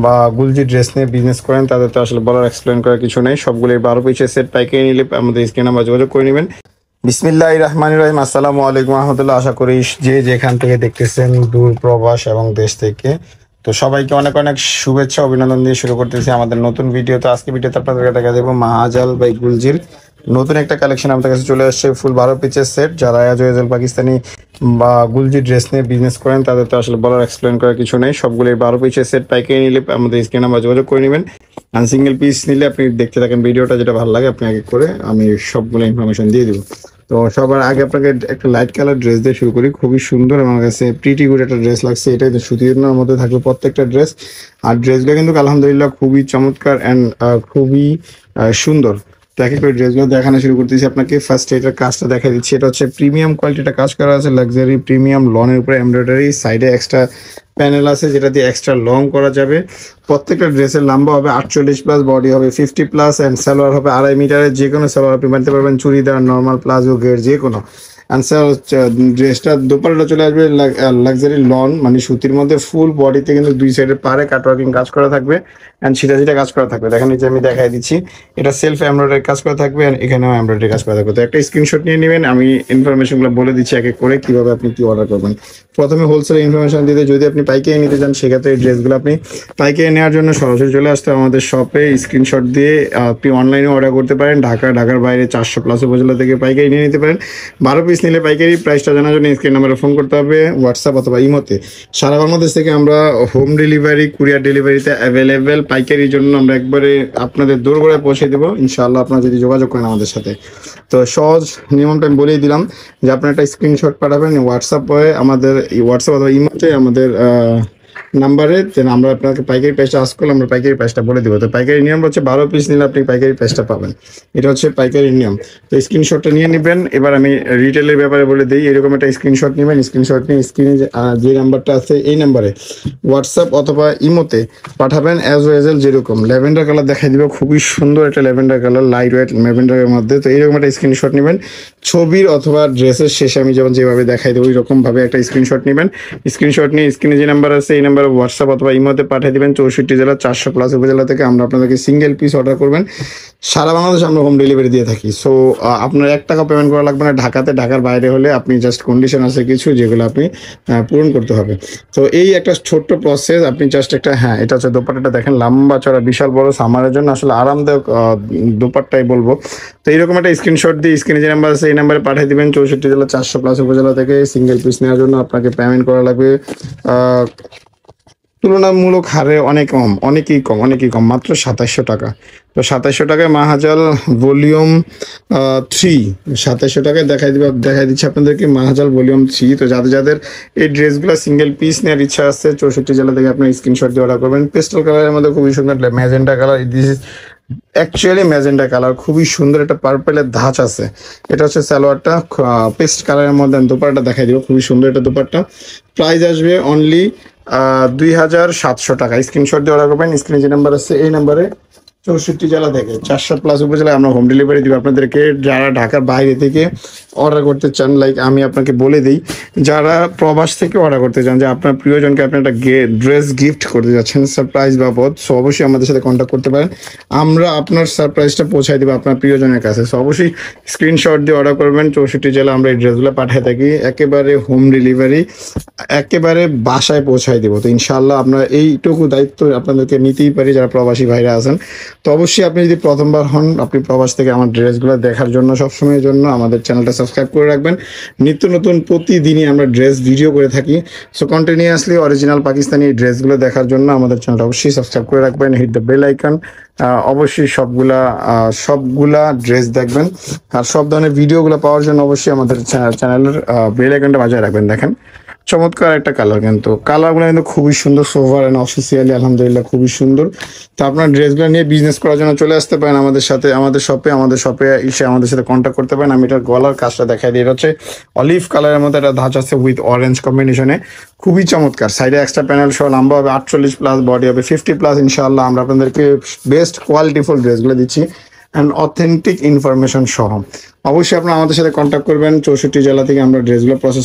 বা গুলজি ড্রেস নিয়ে বিজনেস করেন তাদের তো আসলে বলার এক্সপ্লেন করার কিছু নেই। সবগুলো 12 পিসের সেট পাইকারি নিলে আমাদের স্ক্রিনে নাম্বার যোগাযোগ করে নেবেন। বিসমিল্লাহির রহমানির রহিম। আসসালামু আলাইকুম রহমতুল্লাহ। আশা করি যে যেখান থেকে দেখতেছেন দূর প্রবাস এবং দেশ থেকে, তো সবাইকে অনেক অনেক শুভেচ্ছা অভিনন্দন দিয়ে শুরু করতেছি আমাদের নতুন ভিডিও। তো আজকে ভিডিওতে আপনাদেরকে দেখা দেবো মাহাজাল বাই গুলজির নতুন একটা কালেকশন আমাদের কাছে চলে আসছে, ফুল 12 পিসের সেট। যারা আজওয়াল পাকিস্তানি বা গুলজি ড্রেস নিয়ে বিজনেস করেন তাদের তো আসলে বলার এক্সপ্লেন করার কিছু নেই। সবগুলো 12 পিসের সেট পাইকারি নিলে আমাদের স্ক্রিনে নাম্বার যোগাযোগ করে নেবেন। আর সিঙ্গেল পিস নিলে আপনি দেখতে থাকেন ভিডিওটা, যেটা ভালো লাগে আপনি আগে করে আমি সবগুলো ইনফরমেশন দিয়ে দিব। তো সবার আগে আপনাকে একটা লাইট কালার ড্রেস দিয়ে শুরু করি। খুবই সুন্দর আমার কাছে প্রিটি গুড একটা ড্রেস লাগছে। এটা সুতির মধ্যে থাকবে প্রত্যেকটা ড্রেস। আর ড্রেসগুলো কিন্তু আলহামদুলিল্লাহ খুবই চমৎকার অ্যান্ড খুবই সুন্দর। তো এক এক করে ড্রেসগুলো দেখানো শুরু করতেছি আপনাকে। ফার্স্ট এটার কাজটা দেখা দিচ্ছি। এটা হচ্ছে প্রিমিয়াম কোয়ালিটিটা কাজ করা আছে, লাক্সারি প্রিমিয়াম লনের উপরে এমব্রয়ডারি, সাইডে এক্সট্রা প্যানেল আছে যেটা দিয়ে এক্সট্রা লং করা যাবে। প্রত্যেকটা ড্রেসের লম্বা হবে 48+, বডি হবে 50+, অ্যান্ড সালোয়ার হবে 2.5 মিটারের। যে কোনো সালোয়ার আপনি বানাতে পারবেন, চুড়িদার, নর্মাল, প্লাজো, গের, যে কোনো। অ্যান্সার ড্রেসটা দোপাট্টা চলে আসবে লাক্সারি লন, মানে সুতির মধ্যে ফুল বডিতে কিন্তু দুই সাইডে পারে কাটওয়ার্কিং কাজ করা থাকবে অ্যান্ড সিটা কাজ করা থাকবে। দেখেন নিচে আমি দেখাই দিচ্ছি, এটা সেলফ এমব্রয়ডারি কাজ করা থাকবে অ্যান্ড এখানেও এমব্রয়ডারি কাজ করা থাকবে। তো একটা স্ক্রিনশট নিয়ে নেবেন, আমি ইনফরমেশনগুলো বলে দিচ্ছি এক এক করে কিভাবে আপনি কি অর্ডার করবেন। প্রথমে হোলসেল ইনফরমেশন দিতে, যদি আপনি পাইকারি নিতে চান সেক্ষেত্রে এই ড্রেসগুলো আপনি পাইকারি নেওয়ার জন্য সরাসরি চলে আসতে হবে আমাদের শপে। স্ক্রিনশট দিয়ে আপনি অনলাইনে অর্ডার করতে পারেন। ঢাকার বাইরে 400+ উপজেলা থেকে পাইকারি নিয়ে নিতে পারেন। 12 পিস নিলে পাইকারি প্রাইসটা জানার জন্য স্ক্রিন নাম্বারে ফোন করতে হবে, হোয়াটসঅ্যাপ অথবা ইমোতে। সারা বাংলাদেশ থেকে আমরা হোম ডেলিভারি, কুরিয়ার ডেলিভারিতে অ্যাভেলেবেল। পাইকারির জন্য আমরা একবারে আপনাদের দোরগোড়ায় পৌঁছে দেবো ইনশাআল্লাহ, আপনারা যদি যোগাযোগ করেন আমাদের সাথে। তো সহজ নিয়মটা আমি বলেই দিলাম যে আপনার একটা স্ক্রিনশট পাঠাবেন হোয়াটসঅ্যাপে, আমাদের হোয়াটসঅ্যাপ অথবা ইমোতে আমাদের নাম্বারে, যেন আমরা আপনাকে পাইকারি প্রাইসটা আস্ক করলে আমরা পাইকারি প্রাইসটা বলে দিব। তো পাইকারি নিয়ম হচ্ছে 12 পিস নিলে আপনি পাইকারি প্রাইসটা পাবেন, এটা হচ্ছে পাইকারি নিয়ম। তো স্ক্রিনশটটা নিয়ে নেবেন। এবার আমি রিটেলের ব্যাপারে বলে দিই। এরকম একটা স্ক্রিনশট নেবেন, স্ক্রিনশট নিয়ে স্ক্রিনে যে নাম্বারটা আছে এই নাম্বারে হোয়াটসঅ্যাপ অথবা ইমোতে পাঠাবেন। অ্যাজ ওয়েল যেরকম ল্যাভেন্ডার কালার দেখাই দিব, খুবই সুন্দর একটা ল্যাভেন্ডার কালার, লাইট ওয়েট ল্যাভেন্ডারের মধ্যে। তো এইরকম একটা স্ক্রিনশট নেবেন, ছবির অথবা ড্রেসের শেষে আমি যেভাবে দেখাই দেবো ওই রকমভাবে একটা স্ক্রিনশট নেবেন। স্ক্রিনশট নিয়ে স্ক্রিনে যে নাম্বার আছে এই নাম্বারে হোয়াটসঅ্যাপ অথবা ইমোতে পাঠিয়ে দেবেন। 64 জেলা 400+ উপজেলা থেকে আমরা আপনাদেরকে সিঙ্গেল পিস অর্ডার করবেন। সারা বাংলাদেশ আমরা হোম ডেলিভারি দিয়ে থাকি। সো আপনার 1 টাকা পেমেন্ট করা লাগবে না ঢাকার বাইরে হলে আপনি জাস্ট কন্ডিশন আছে কিছু যেগুলো আপনি পূরণ করতে হবে। তো এই একটা ছোট্ট প্রসেস, আপনি জাস্ট একটা, হ্যাঁ এটা হচ্ছে দোপাট্টাটা দেখেন, লম্বা চড়া বিশাল বড়, সামারের জন্য আসলে আরামদায়ক দোপাট্টাই বলবো। তো এইরকম একটা স্ক্রিনশট দিয়ে স্ক্রিনে যে নাম্বার আছে এই নাম্বারে পাঠিয়ে দিবেন। 64 জেলা 400+ উপজেলা থেকে সিঙ্গেল পিস নেওয়ার জন্য আপনাকে পেমেন্ট করা লাগবে তুলনামূলক হারে অনেকেই কম, মাত্র 2700 টাকা। তো 2700 টাকায় মাহাজাল ভলিউম 3, 2700 টাকায় দেখাই দিচ্ছি আপনাদেরকে মাহাজাল ভলিউম 3। তো যাদের এই ড্রেসগুলো সিঙ্গেল পিস নেওয়ার ইচ্ছা আছে 64 জেলা থেকে আপনার স্ক্রিনশট দিয়ে অর্ডার করবেন। পেস্টাল কালারের মধ্যে খুবই সুন্দর magenta colour, this is actually magenta colour, খুবই সুন্দর একটা পার্পেলের ধাঁচ আছে। এটা হচ্ছে সালোয়ারটা, পেস্ট কালারের মধ্যে দোপাট্টা দেখাই দিব, খুবই সুন্দর একটা দোপাট্টা। প্রাইস আসবে অনলি 2700 টাকা। স্ক্রিনশট দিয়ে অর্ডার করবেন। স্ক্রিনে যে নাম্বার আছে এই নাম্বারে 64 জেলা থেকে 400+ উপজেলায় আমরা হোম ডেলিভারি দিব আপনাদেরকে। যারা ঢাকার বাইরে থেকে অর্ডার করতে চান, লাইক আমি আপনাকে বলে দিই, যারা প্রবাস থেকে অর্ডার করতে চান, যে আপনার প্রিয়জনকে আপনি একটা ড্রেস গিফট করতে যাচ্ছেন সারপ্রাইজ বাবদ, সো অবশ্যই আমাদের সাথে কন্ট্যাক্ট করতে পারেন। আমরা আপনার সারপ্রাইজটা পৌঁছায় দেবো আপনার প্রিয়জনের কাছে। সো অবশ্যই স্ক্রিনশট দিয়ে অর্ডার করবেন। 64 জেলা আমরা এই ড্রেসগুলো পাঠিয়ে থাকি, একেবারে হোম ডেলিভারি, একেবারে বাসায় পৌঁছায় দেবো। তো ইনশাআল্লাহ আপনারা এইটুকু দায়িত্ব আপনাদেরকে নিতেই পারি যারা প্রবাসী ভাইরা আছেন। তো অবশ্যই আপনি যদি প্রথমবার হন, আপনি প্রবাস থেকে আমার ড্রেসগুলো দেখার জন্য সবসময়ের জন্য আমাদের চ্যানেলটা সাবস্ক্রাইব করে রাখবেন। নিত্য নতুন প্রতিদিনই আমরা ড্রেস ভিডিও করে থাকি। সো কন্টিনিউয়াসলি অরিজিনাল পাকিস্তানি ড্রেসগুলো দেখার জন্য আমাদের চ্যানেলটা অবশ্যই সাবস্ক্রাইব করে রাখবেন, হিট দ্য বেল আইকন। অবশ্যই সবগুলা ড্রেস দেখবেন। আর সব ধরনের ভিডিওগুলো পাওয়ার জন্য অবশ্যই আমাদের চ্যানেলের বেল আইকনটা বাজায় রাখবেন। দেখেন চমৎকার একটা কালার, কিন্তু কালারগুলো কিন্তু খুবই সুন্দর, সোভার অ্যান্ড অফিসিয়ালি আলহামদুলিল্লাহ খুবই সুন্দর। তো আপনার ড্রেসগুলো নিয়ে বিজনেস করার জন্য চলে আসতে পারেন আমাদের সাথে, আমাদের শপে এসে আমাদের সাথে কন্ট্যাক্ট করতে পারেন। আমি এটার গলার কাজটা দেখাই দিই। এটা হচ্ছে অলিভ কালারের মধ্যে একটা ধাঁচ আছে উইথ অরেঞ্জ কম্বিনেশনে, খুবই চমৎকার। সাইডে এক্সট্রা প্যানেল সহ, লম্বা হবে 48+, বডি হবে 50+। ইনশাআল্লাহ আমরা আপনাদেরকে বেস্ট কোয়ালিটিফুল ড্রেসগুলো দিচ্ছি অ্যান্ড অথেন্টিক ইনফরমেশন সহ। অবশ্যই আপনারা আমাদের সাথে কন্ট্যাক্ট করবেন। 64 জেলা থেকে আমরা ড্রেসগুলো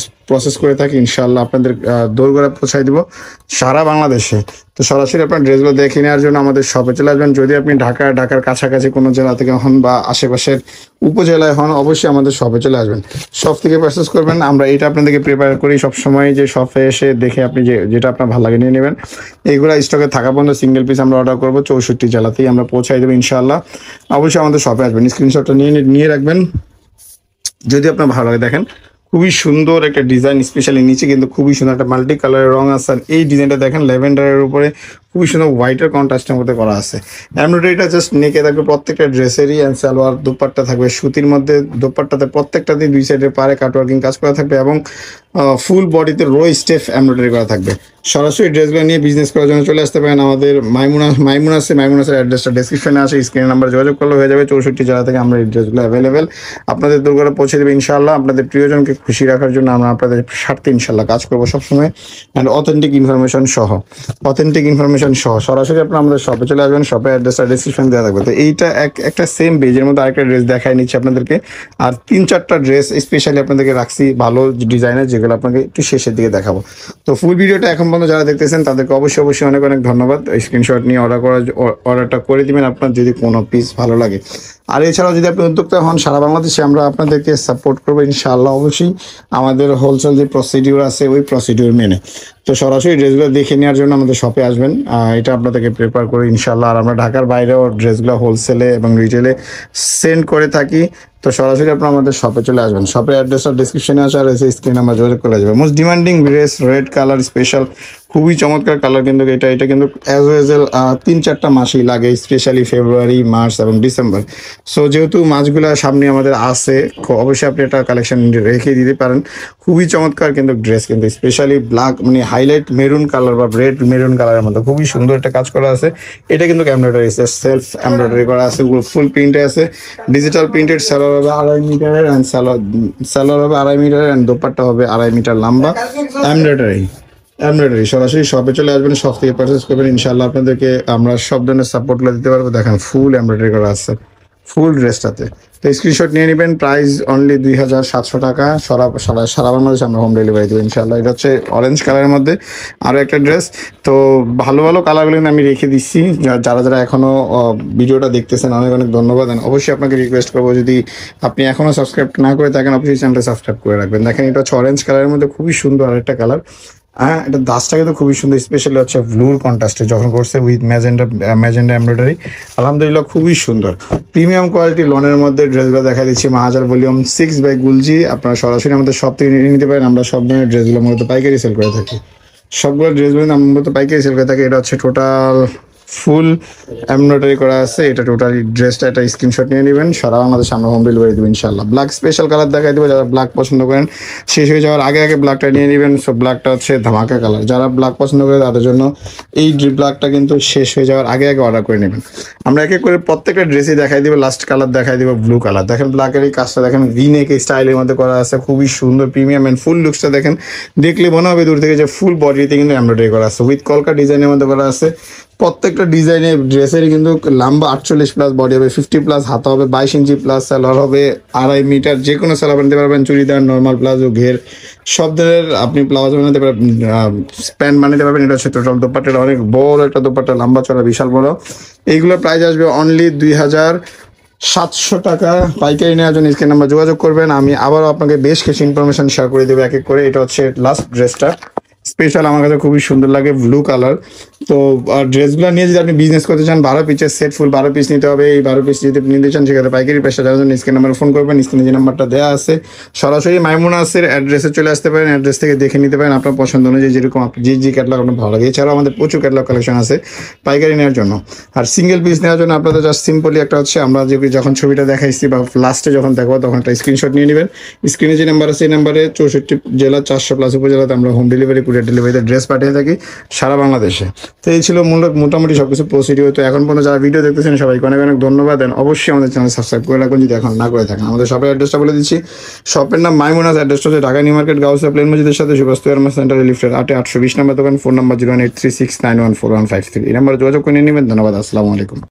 প্রসেস করে থাকি। ইনশাআল্লাহ আপনাদের দোরগোড়া পৌঁছায় দিব সারা বাংলাদেশে। তো সরাসরি আপনার ড্রেসগুলো দেখে নেওয়ার জন্য আমাদের শপে চলে আসবেন। যদি আপনি ঢাকার কাছাকাছি কোনো জেলা থেকে হন বা আশেপাশের উপজেলায় হন, অবশ্যই আমাদের শপে চলে আসবেন। শপ থেকে পারচেস করবেন। আমরা এটা আপনাদেরকে প্রিপেয়ার করি সবসময়, যে শপে এসে দেখে আপনি যেটা আপনার ভালো লাগে নিয়ে নেবেন। এইগুলো স্টকে থাকা পর্যন্ত সিঙ্গেল পিস আমরা অর্ডার করবো। 64 জেলাতেই আমরা পৌঁছাই দেবো ইনশাআল্লাহ। অবশ্যই আমাদের শপে আসবেন, স্ক্রিনশটটা নিয়ে রাখবেন। যদি আপনার ভালো লাগে, দেখেন খুবই সুন্দর একটা ডিজাইন, স্পেশালি নিচে কিন্তু খুবই সুন্দর একটা মাল্টি কালারের রং আছে। আর এই ডিজাইনটা দেখেন ল্যাভেন্ডারের উপরে খুবই সুন্দর হোয়াইটের কন্ট্রাস্টের মধ্যে করা আছে। এমব্রয়ডারিটা জাস্ট নেকে থাকবে প্রত্যেকটা ড্রেসেরই, অ্যান্ড সালোয়ার দোপাট্টা থাকবে সুতির মধ্যে। দোপাট্টাতে প্রত্যেকটাতে দুই সাইডে পারে কাটওয়ার্কিং কাজ করা থাকবে এবং ফুল বডিতে রো স্টেফ এমব্রয়ডারি করা থাকবে। সরাসরি ড্রেসগুলো নিয়ে বিজনেস করার জন্য চলে আসতে পারেন আমাদের মাইমুনাসের অ্যাড্রেসটা ডেসক্রিপশনে আছে, স্ক্রিন নাম্বার যোগাযোগ করলে হয়ে যাবে। 64 জেলা থেকে আমরা এই ড্রেসগুলো অ্যাভেলেবেল আপনাদের দোরগোড়ায় পৌঁছে দেবে ইনশাআল্লাহ। আপনাদের প্রিয়জনকে খুশি রাখার জন্য আমরা আপনাদের স্বার্থে ইনশাআল্লাহ কাজ করবো সবসময়। অ্যান্ড অথেন্টিক ইনফরমেশন সহ সরাসরি আপনারা আমাদের শপে চলে আসবেন। শপে অ্যাড্রেসটা ডেসক্রিপশন দেওয়া থাকবে। তো এইটা একটা সেম পেজের মধ্যে আরেকটা ড্রেস দেখাই নিচ্ছি আপনাদেরকে। আর 3-4টা ড্রেস স্পেশালি আপনাদেরকে রাখছি ভালো ডিজাইনের, যেগুলো আপনাকে একটু শেষের দিকে দেখাবো। তো ফুল ভিডিওটা এখন পর্যন্ত যারা দেখতেছেন তাদেরকে অবশ্যই অনেক ধন্যবাদ। স্ক্রিনশট নিয়ে অর্ডারটা করে দিবেন আপনার যদি কোনো পিস ভালো লাগে। আর এছাড়াও যদি আপনি উদ্যোক্তা হন, সারা বাংলাদেশে আমরা আপনাদেরকে সাপোর্ট করবো ইনশাআল্লাহ। অবশ্যই আমাদের হোলসেল যে প্রসিডিউর আছে ওই প্রসিডিউর মেনে। তো সরাসরি ড্রেসগুলো দেখে নেওয়ার জন্য আমাদের শপে আসবেন। এটা আপনাদেরকে প্রেফার করি ইনশাআল্লাহ। আর আমরা ঢাকার বাইরেও ড্রেসগুলো হোলসেলে এবং রিটেলে সেন্ড করে থাকি। তো সরাসরি আপনারা আমাদের শপে চলে আসবেন। শপের অ্যাড্রেসটা ডিসক্রিপশনে আছে, আর স্ক্রিনে আমরা যোগাযোগ করে যাবে। Most demanding dress, red colour special, খুবই চমৎকার কালার। কিন্তু এটা কিন্তু অ্যাজ ওয়েল 3-4টা মাসই লাগে, স্পেশালি ফেব্রুয়ারি, মার্চ এবং ডিসেম্বর। সো যেহেতু মাছগুলো সামনে আমাদের আছে, অবশ্যই আপনি একটা কালেকশন রেখে দিতে পারেন। খুবই চমৎকার কিন্তু ড্রেস, কিন্তু স্পেশালি ব্ল্যাক মানে হাইলাইট মেরুন কালার বা রেড মেরুন কালারের মধ্যে খুবই সুন্দর একটা কাজ করা আছে। এটা কিন্তু এমব্রয়ডারি, সেলফ এমব্রয়ডারি করা আছে, ফুল প্রিন্টে আছে, ডিজিটাল প্রিন্টেড। সালোয়ার হবে 2.5 মিটারের, অ্যান্ড সালোয়ার হবে 2.5 মিটারের, অ্যান্ড দোপাট্টা হবে 2.5 মিটার লম্বা। এমব্রয়ডারি সরাসরি শপে চলে আসবেন, শপ থেকে পারচেস করবেন ইনশাআল্লাহ। আপনাদেরকে আমরা সব ধরনের সাপোর্টগুলো দিতে পারবো। দেখেন ফুল এমব্রয়ডারি করা আছে ফুল ড্রেসটাতে। তো স্ক্রিনশট নিয়ে নেবেন। প্রাইস অনলি 2700 টাকা। সারা বাংলাদেশে আমরা হোম ডেলিভারি দেবো ইনশাআল্লাহ। এটা হচ্ছে অরেঞ্জ কালারের মধ্যে আরও একটা ড্রেস। তো ভালো কালারগুলো আমি রেখে দিচ্ছি। যারা এখনও ভিডিওটা দেখতেছেন অনেক ধন্যবাদ। অবশ্যই আপনাকে রিকোয়েস্ট করবো, যদি আপনি এখনও সাবস্ক্রাইব না করে থাকেন অবশ্যই চ্যানেলটা সাবস্ক্রাইব করে রাখবেন। দেখেন এটা হচ্ছে অরেঞ্জ কালারের মধ্যে খুবই সুন্দর আরেকটা কালার। হ্যাঁ, এটা দাসটা কিন্তু খুবই সুন্দর, স্পেশালি হচ্ছে ব্লুর কন্ট্রাস্টে যখন করছে উইথ ম্যাজেন্ডা এমব্রয়ডারি। আলহামদুলিল্লাহ খুবই সুন্দর প্রিমিয়াম কোয়ালিটি লনের মধ্যে ড্রেসগুলো দেখা দিচ্ছি। মাহাজার ভলিউম 6 বাই গুলজি। আপনারা সরাসরি আমাদের সব থেকে নিয়ে নিতে পারেন। আমরা সব ধরনের ড্রেসগুলো মূলত পাইকারি সেল করে থাকি। সবগুলো ড্রেসগুলো আমরা মূলত পাইকারি সেল করে থাকি। এটা হচ্ছে টোটাল ফুল এমব্রয়ডারি করা আছে। এটা টোটালি ড্রেসটা একটা স্ক্রিনশট নিয়ে নেবেন। সারা বাংলাদেশে আমরা হোম ডেলিভারি দেবো ইনশাআল্লাহ। ব্ল্যাক স্পেশাল কালার দেখাই দেবো, যারা ব্ল্যাক পছন্দ করেন শেষ হয়ে যাওয়ার আগে ব্ল্যাকটা নিয়ে নেবেন। সো ব্ল্যাকটা হচ্ছে ধামাকা কালার। যারা ব্ল্যাক পছন্দ করে তাদের জন্য এই ব্ল্যাকটা কিন্তু শেষ হয়ে যাওয়ার আগে অর্ডার করে নেবেন। আমরা এক করে প্রত্যেকটা ড্রেসই দেখাই দিব। লাস্ট কালার দেখাই দিব ব্লু কালার। দেখেন ব্ল্যাকের এই কাজটা দেখেন রিনেক স্টাইলের মধ্যে করা আছে, খুবই সুন্দর প্রিমিয়াম। অ্যান্ড ফুল লুকসটা দেখেন, দেখলে মনে হবে দূর থেকে যে ফুল বডিতে কিন্তু এমব্রয়ডারি করা আছে, উইথ কলকা ডিজাইনের মধ্যে করা আছে। প্রত্যেকটা ডিজাইনের ড্রেসের কিন্তু লম্বা 48+ বডি হবে, 50+ হাতা হবে, 22 ইঞ্চি প্লাস সালোয়ার হবে, 2.5 মিটার। যে কোনো সালোয়ার বানাতে পারবেন, চুড়িদার, নর্মাল প্লাজো, ঘের সব ধরনের আপনি প্লাজো বানাতে পারবেন, প্যান্ট বানাতে পারবেন। এটা হচ্ছে টোটাল দোপাট্টাটা অনেক বড় একটা দোপাট্টা, লম্বা চড়া বিশাল বড়। এইগুলোর প্রাইস আসবে অনলি 2700 টাকা। পাইকারি নেওয়ার জন্য স্ক্রিন নাম্বার যোগাযোগ করবেন। আমি আবারও আপনাকে বেশ কিছু ইনফরমেশন শেয়ার করে দেবো এক করে। এটা হচ্ছে লাস্ট ড্রেসটা, স্পেশাল আমার কাছে খুবই সুন্দর লাগে, ব্লু কালার। তো ড্রেসগুলো নিয়ে যদি আপনি বিজনেস করতে চান, 12 পিসের সেট, ফুল 12 পিস নিতে হবে। এই 12 পিস যদি নিতে চান সেক্ষেত্রে পাইকারি পয়সা যাওয়ার জন্য স্ক্রিন নাম্বার ফোন করবেন। স্ক্রিনে যে নাম্বারটা দেওয়া আছে সরাসরি মাইমুনাসের অ্যাড্রেসে চলে আসতে পারেন। অ্যাড্রেস থেকে দেখে নিতে পারেন আপনার পছন্দ অনুযায়ী, যেরকম আপনি যে ক্যাটলগ আপনার ভালো লাগে। এছাড়াও আমাদের প্রচুর ক্যাটলগ কালেকশন আছে পাইকারি নেওয়ার জন্য। আর সিঙ্গেল পিস নেওয়ার জন্য আপনাদের জাস্ট সিম্পলি একটা হচ্ছে, আমরা যখন ছবিটা দেখাইছি বা লাস্টে যখন দেখবো তখন একটা স্ক্রিনশট নিয়ে নেবেন। স্ক্রিনে যে নাম্বার আছে এই নাম্বারে 64 জেলা 400+ উপজেলাতে আমরা হোম ডেলিভারি, কুরিয়ার ডেলিভারিতে ড্রেস পাঠিয়ে থাকি সারা বাংলাদেশে। তো এই ছিল মোটামুটি সবকিছু প্রসিডিওর। তো এখন পর্যন্ত যারা ভিডিও দেখতেছেন সবাইকে অনেক ধন্যবাদ। দেন অবশ্যই আমাদের চ্যানেল সাবস্ক্রাইব করে রাখবেন যদি এখন না করে থাকেন। আমাদের শপের অ্যাড্রেসটা বলে দিচ্ছি। শপের নাম মাইমুনাস। অ্যাড্রেসটা হচ্ছে ঢাকা নিউ মার্কেট, গাউসিয়া প্লেন মসজিদের সাথে সুবাস্তু এয়ারমাস সেন্টারের লিফটের 820 নম্বর দোকান। Phone number 01836914153। এই নাম্বারে যোগাযোগ করে নিয়ে নেবেন। ধন্যবাদ। আসসালামু আলাইকুম।